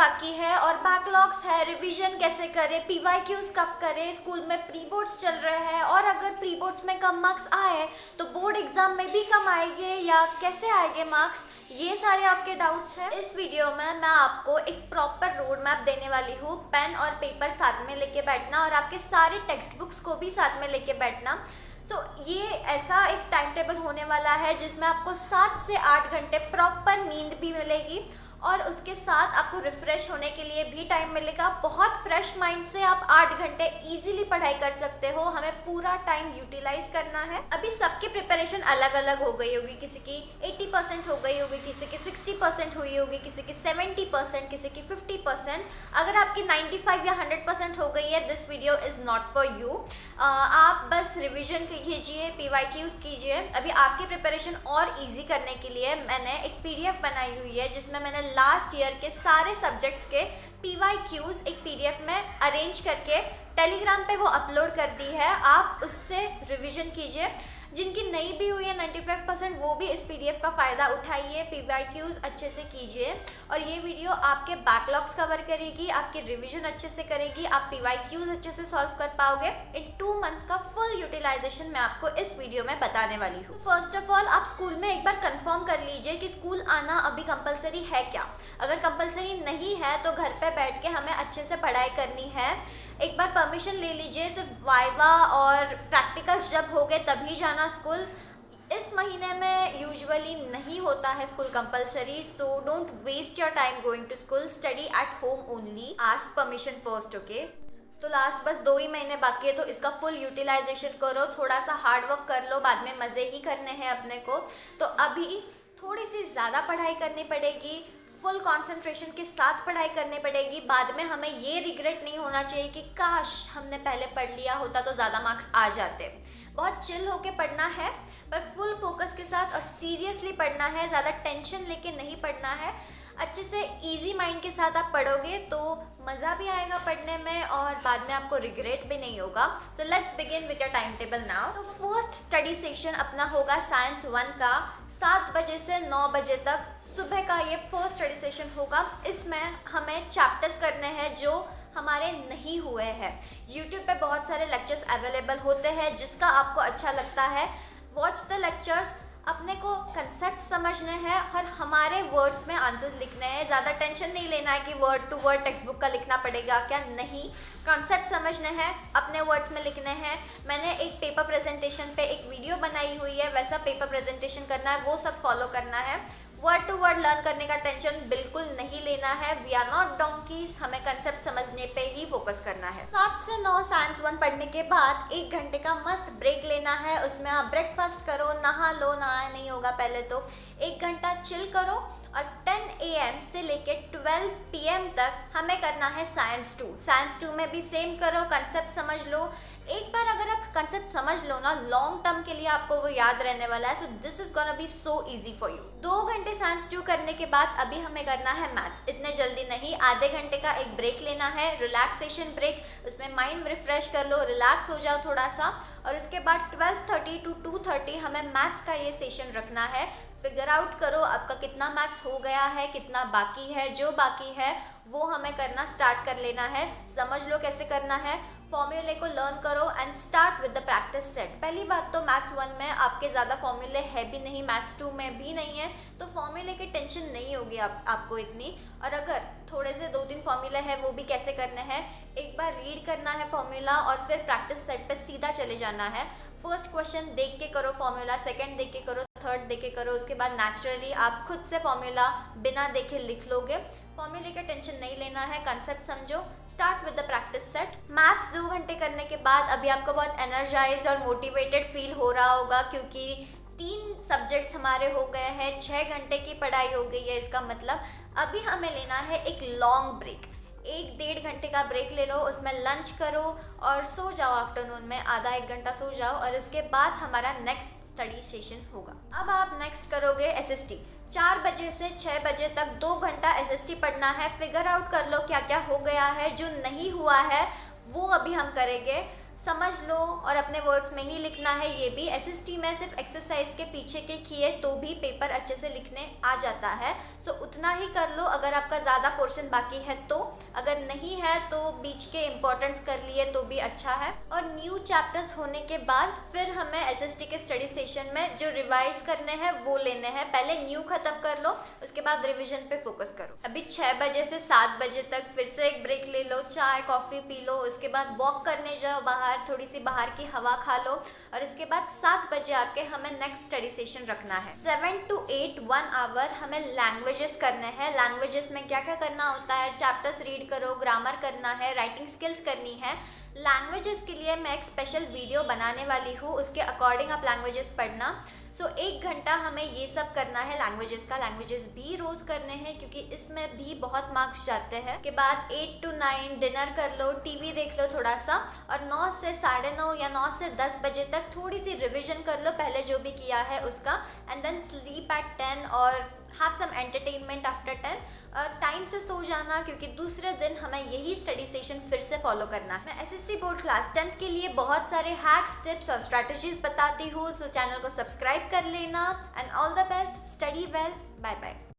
बाकी है और बैकलॉग्स है, रिवीजन कैसे करें, पीवाईक्यूज कब करें, स्कूल में प्री बोर्ड्स चल रहे हैं और अगर प्री बोर्ड्स में कम मार्क्स आए तो बोर्ड एग्जाम में भी कम आएंगे या कैसे आएंगे मार्क्स, ये सारे आपके डाउट्स हैं। इस वीडियो में मैं आपको एक प्रॉपर रोड मैप देने वाली हूँ। पेन और पेपर साथ में लेके बैठना और आपके सारे टेक्स्ट बुक्स को भी साथ में लेके बैठना। ये ऐसा एक टाइम टेबल होने वाला है जिसमें आपको 7 से 8 घंटे प्रॉपर नींद भी मिलेगी और उसके साथ आपको रिफ्रेश होने के लिए भी टाइम मिलेगा। बहुत फ्रेश माइंड से आप 8 घंटे इजीली पढ़ाई कर सकते हो। हमें पूरा टाइम यूटिलाइज करना है। अभी सबकी प्रिपरेशन अलग अलग हो गई होगी, किसी की 80% हो गई होगी, किसी की 60% हुई होगी, किसी की 70%, किसी की 50%। अगर आपकी 95 या 100% हो गई है, this video is not for you. आप बस रिविजन कीजिए, पीवाईक्यूज कीजिए। अभी आपकी प्रिपरेशन और इजी करने के लिए मैंने एक PDF बनाई हुई है जिसमें मैंने लास्ट ईयर के सारे सब्जेक्ट्स के पीवाईक्यूज एक PDF में अरेंज करके टेलीग्राम पे वो अपलोड कर दी है। आप उससे रिवीजन कीजिए। जिनकी नहीं भी हुई है 95%, वो भी इस PDF का फ़ायदा उठाइए, पीवाईक्यूज अच्छे से कीजिए। और ये वीडियो आपके बैकलॉग्स कवर करेगी, आपकी रिवीजन अच्छे से करेगी, आप पीवाईक्यूज अच्छे से सॉल्व कर पाओगे। इन 2 मंथ्स का फुल यूटिलाइजेशन मैं आपको इस वीडियो में बताने वाली हूँ। फर्स्ट ऑफ ऑल, आप स्कूल में एक बार कंफर्म कर लीजिए कि स्कूल आना अभी कंपलसरी है क्या। अगर कंपलसरी नहीं है तो घर पे बैठ के हमें अच्छे से पढ़ाई करनी है। एक बार परमिशन ले लीजिए, सिर्फ वाइवा और प्रैक्टिकल्स जब हो गए तभी जाना स्कूल। इस महीने में यूजुअली नहीं होता है school compulsory, so don't waste your time going to school, study at home only, ask permission first, okay. तो लास्ट बस 2 ही महीने बाकी है तो इसका फुल यूटिलाइजेशन करो, थोड़ा सा हार्ड वर्क कर लो, बाद में मज़े ही करने हैं अपने को। तो अभी थोड़ी सी ज़्यादा पढ़ाई करनी पड़ेगी, फुल कंसंट्रेशन के साथ पढ़ाई करनी पड़ेगी। बाद में हमें ये रिग्रेट नहीं होना चाहिए कि काश हमने पहले पढ़ लिया होता तो ज़्यादा मार्क्स आ जाते। बहुत चिल होके पढ़ना है पर फुल फोकस के साथ और सीरियसली पढ़ना है, ज़्यादा टेंशन लेके नहीं पढ़ना है। अच्छे से इजी माइंड के साथ आप पढ़ोगे तो मज़ा भी आएगा पढ़ने में और बाद में आपको रिग्रेट भी नहीं होगा। So let's begin with your time table now. तो फर्स्ट स्टडी सेशन अपना होगा साइंस 1 का 7 बजे से 9 बजे तक सुबह का ये फर्स्ट स्टडी सेशन होगा। इसमें हमें चैप्टर्स करने हैं जो हमारे नहीं हुए हैं। यूट्यूब पे बहुत सारे लेक्चर्स अवेलेबल होते हैं, जिसका आपको अच्छा लगता है वॉच द लेक्चर्स। अपने को कंसेप्ट समझने हैं और हमारे वर्ड्स में आंसर्स लिखने हैं। ज़्यादा टेंशन नहीं लेना है कि word to word textbook का लिखना पड़ेगा क्या, नहीं। कंसेप्ट समझने हैं, अपने वर्ड्स में लिखने हैं। मैंने एक पेपर प्रेजेंटेशन पे एक वीडियो बनाई हुई है, वैसा पेपर प्रेजेंटेशन करना है, वो सब फॉलो करना है। वर्ड टू वर्ड लर्न करने का टेंशन बिल्कुल नहीं लेना है। वी आर नॉट डोंकीज, हमें कंसेप्ट समझने पे ही फोकस करना है। 7 से 9 साइंस 1 पढ़ने के बाद 1 घंटे का मस्त ब्रेक लेना है। उसमें आप ब्रेकफास्ट करो, नहा लो, नहाया नहीं होगा पहले तो। 1 घंटा चिल करो और 10 AM से लेके 12 PM तक हमें करना है साइंस 2। साइंस 2 में भी सेम करो, कंसेप्ट समझ लो। एक बार अगर आप कंसेप्ट समझ लो ना, लॉन्ग टर्म के लिए आपको वो याद रहने वाला है। So this is gonna be so easy for you. 2 घंटे साइंस 2 करने के बाद अभी हमें करना है मैथ्स। इतने जल्दी नहीं, आधे घंटे का एक ब्रेक लेना है, रिलैक्सेशन ब्रेक। उसमें माइंड रिफ्रेश कर लो, रिलैक्स हो जाओ थोड़ा सा। और उसके बाद 12:30 to 2:30 हमें मैथ्स का ये सेशन रखना है। फिगर आउट करो आपका कितना मैथ्स हो गया है, कितना बाकी है। जो बाकी है वो हमें करना स्टार्ट कर लेना है। समझ लो कैसे करना है, फॉर्मूले को लर्न करो and start with the practice set. पहली बात तो मैथ्स 1 में आपके ज़्यादा फॉर्मूले है भी नहीं, मैथ्स 2 में भी नहीं है, तो फॉर्मूले की टेंशन नहीं होगी आपको इतनी। और अगर थोड़े से 2-3 फॉर्मूले हैं वो भी कैसे करने हैं, एक बार रीड करना है फॉर्मूला और फिर प्रैक्टिस सेट पे सीधा चले जाना है। फर्स्ट क्वेश्चन देख के करो फॉर्मूला, सेकंड देख के करो, थर्ड देख के करो। उसके बाद नेचुरली आप खुद से फॉर्मूला बिना देखे लिख लोगे। फॉर्मूले का टेंशन नहीं लेना है, कंसेप्ट समझो, start with the practice set. Maths 2 घंटे करने के बाद अभी आपको बहुत एनर्जाइज्ड और मोटिवेटेड फील हो रहा होगा क्योंकि 3 सब्जेक्ट्स हमारे हो गए हैं, 6 घंटे की पढ़ाई हो गई है। इसका मतलब अभी हमें लेना है एक लॉन्ग ब्रेक। 1-1.5 घंटे का ब्रेक ले लो, उसमें लंच करो और सो जाओ। आफ्टरनून में आधा 1 घंटा सो जाओ और इसके बाद हमारा नेक्स्ट स्टडी सेशन होगा। अब आप नेक्स्ट करोगे SST। 4 बजे से 6 बजे तक 2 घंटा SST पढ़ना है। फिगर आउट कर लो क्या क्या हो गया है, जो नहीं हुआ है वो अभी हम करेंगे। समझ लो और अपने वर्ड्स में ही लिखना है। ये भी एसएसटी में सिर्फ एक्सरसाइज के पीछे के किए तो भी पेपर अच्छे से लिखने आ जाता है। सो उतना ही कर लो अगर आपका ज़्यादा पोर्शन बाकी है तो, अगर नहीं है तो बीच के इम्पोर्टेंट्स कर लिए तो भी अच्छा है। और न्यू चैप्टर्स होने के बाद फिर हमें एसएसटी के स्टडी सेशन में जो रिवाइज करने हैं वो लेने हैं। पहले न्यू खत्म कर लो, उसके बाद रिविजन पे फोकस करो। अभी 6 बजे से 7 बजे तक फिर से एक ब्रेक ले लो, चाय कॉफ़ी पी लो, उसके बाद वॉक करने जाओ बाहर, थोड़ी सी बाहर की हवा खा लो और इसके बाद 7 बजे आके हमें नेक्स्ट स्टडी सेशन रखना है। 7 to 8 1 आवर हमें लैंग्वेजेस करने हैं। लैंग्वेजेस में क्या क्या करना होता है, चैप्टर्स रीड करो, ग्रामर करना है, राइटिंग स्किल्स करनी है। लैंग्वेजेस के लिए मैं एक स्पेशल वीडियो बनाने वाली हूँ, उसके अकॉर्डिंग आप लैंग्वेजेस पढ़ना। सो 1 घंटा हमें ये सब करना है लैंग्वेजेस का। लैंग्वेजेस भी रोज़ करने हैं क्योंकि इसमें भी बहुत मार्क्स जाते हैं। उसके बाद 8 to 9 डिनर कर लो, टीवी देख लो थोड़ा सा, और 9 से 9:30 या 9 से 10 बजे तक थोड़ी सी रिविजन कर लो पहले जो भी किया है उसका, एंड देन स्लीप एट 10 और have some entertainment after 10। Time से सो जाना क्योंकि दूसरे दिन हमें यही स्टडी सेशन फिर से फॉलो करना है। मैं एसएससी बोर्ड क्लास 10th के लिए बहुत सारे हैक्स, टिप्स और स्ट्रैटेजीज बताती हूँ, सो चैनल को सब्सक्राइब कर लेना। And all the best, study well, bye bye.